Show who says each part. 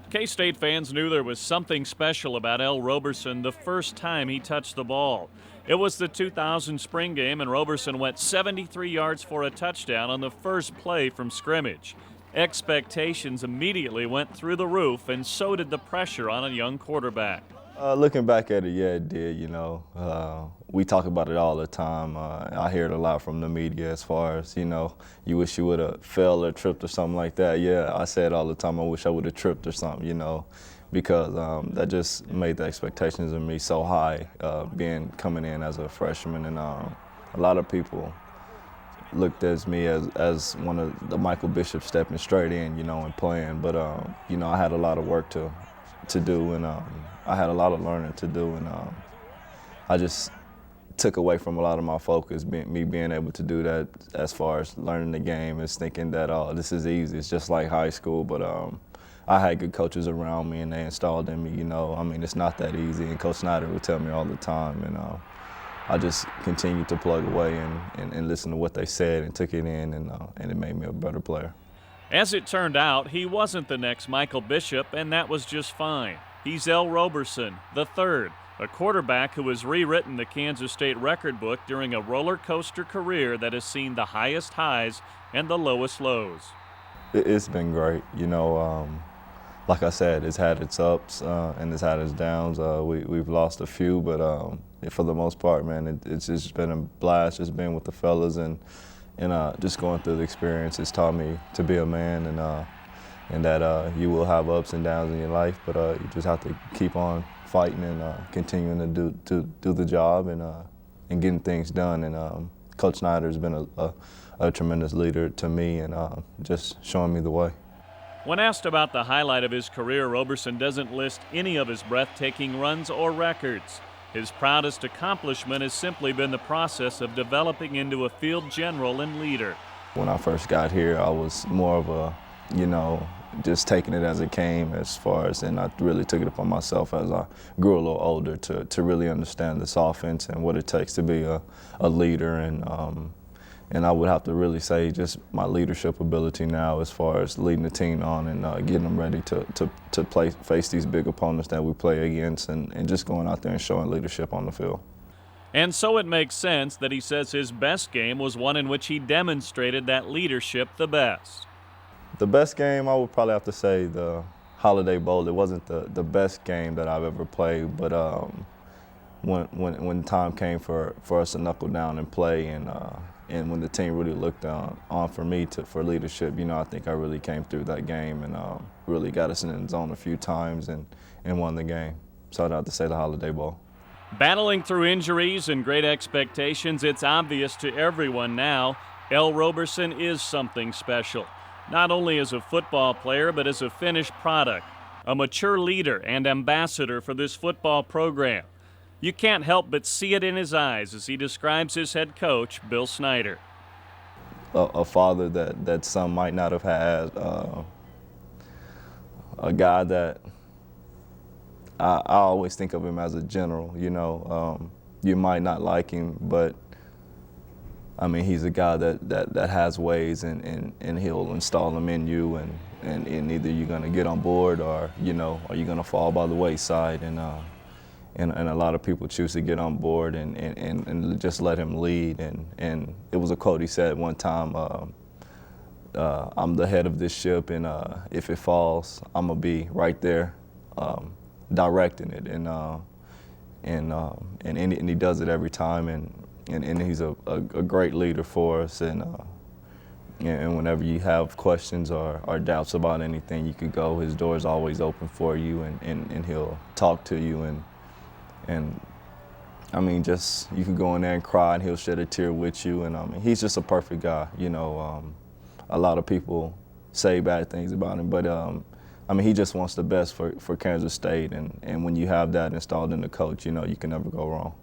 Speaker 1: K-State fans knew there was something special about El Roberson the first time he touched the ball. It was the 2000 spring game, and Roberson went 73 yards for a touchdown on the first play from scrimmage. Expectations immediately went through the roof, and so did the pressure on a young quarterback.
Speaker 2: Looking back at it, yeah, it did, we talk about it all the time. I hear it a lot from the media as far as, you wish you would have fell or tripped or something like that. Yeah, I say it all the time. I wish I would have tripped or something, because that just made the expectations of me so high, coming in as a freshman. And a lot of people looked at me as one of the Michael Bishop stepping straight in, and playing. But, I had a lot of work to do, and I had a lot of learning to do, and I just took away from a lot of my focus, me being able to do that as far as learning the game, is thinking that, oh, this is easy, it's just like high school. But I had good coaches around me, and they installed in me, it's not that easy, and Coach Snyder would tell me all the time, and I just continued to plug away and listen to what they said and took it in, and it made me a better player.
Speaker 1: As it turned out, he wasn't the next Michael Bishop, and that was just fine. He's El Roberson, the third, a quarterback who has rewritten the Kansas State record book during a roller coaster career that has seen the highest highs and the lowest lows.
Speaker 2: It's been great, like I said, it's had its ups and it's had its downs. We've lost a few, but for the most part, man, it's just been a blast just being with the fellas and just going through the experience. It's taught me to be a man, and that you will have ups and downs in your life, but you just have to keep on fighting and continuing to do the job and getting things done. And Coach Snyder has been a tremendous leader to me, and just showing me the way.
Speaker 1: When asked about the highlight of his career, Roberson doesn't list any of his breathtaking runs or records. His proudest accomplishment has simply been the process of developing into a field general and leader.
Speaker 2: When I first got here, I was more of a, just taking it as it came, and I really took it upon myself as I grew a little older to really understand this offense and what it takes to be a leader. And I would have to really say just my leadership ability now as far as leading the team on and getting them ready to face these big opponents that we play against, and just going out there and showing leadership on the field.
Speaker 1: And so it makes sense that he says his best game was one in which he demonstrated that leadership the best.
Speaker 2: The best game, I would probably have to say the Holiday Bowl. It wasn't the best game that I've ever played, but when time came for us to knuckle down and play, and when the team really looked on for me for leadership, I think I really came through that game and really got us in the zone a few times and won the game. So I'd have to say the Holiday Bowl.
Speaker 1: Battling through injuries and great expectations, it's obvious to everyone now, El Roberson is something special. Not only as a football player, but as a finished product, a mature leader and ambassador for this football program. You can't help but see it in his eyes as he describes his head coach, Bill Snyder.
Speaker 2: A father that some might not have had, a guy that I always think of him as a general, you might not like him, but he's a guy that has ways, and he'll install them in you, and either you're going to get on board or you're going to fall by the wayside. And a lot of people choose to get on board and just let him lead. And it was a quote he said one time, I'm the head of this ship, and if it falls, I'm going to be right there directing it. And he does it every time. And he's a great leader for us, and whenever you have questions or doubts about anything, you could go. His door is always open for you, and he'll talk to you, and just you can go in there and cry, and he'll shed a tear with you, and he's just a perfect guy. A lot of people say bad things about him, but he just wants the best for Kansas State, and when you have that installed in the coach, you can never go wrong.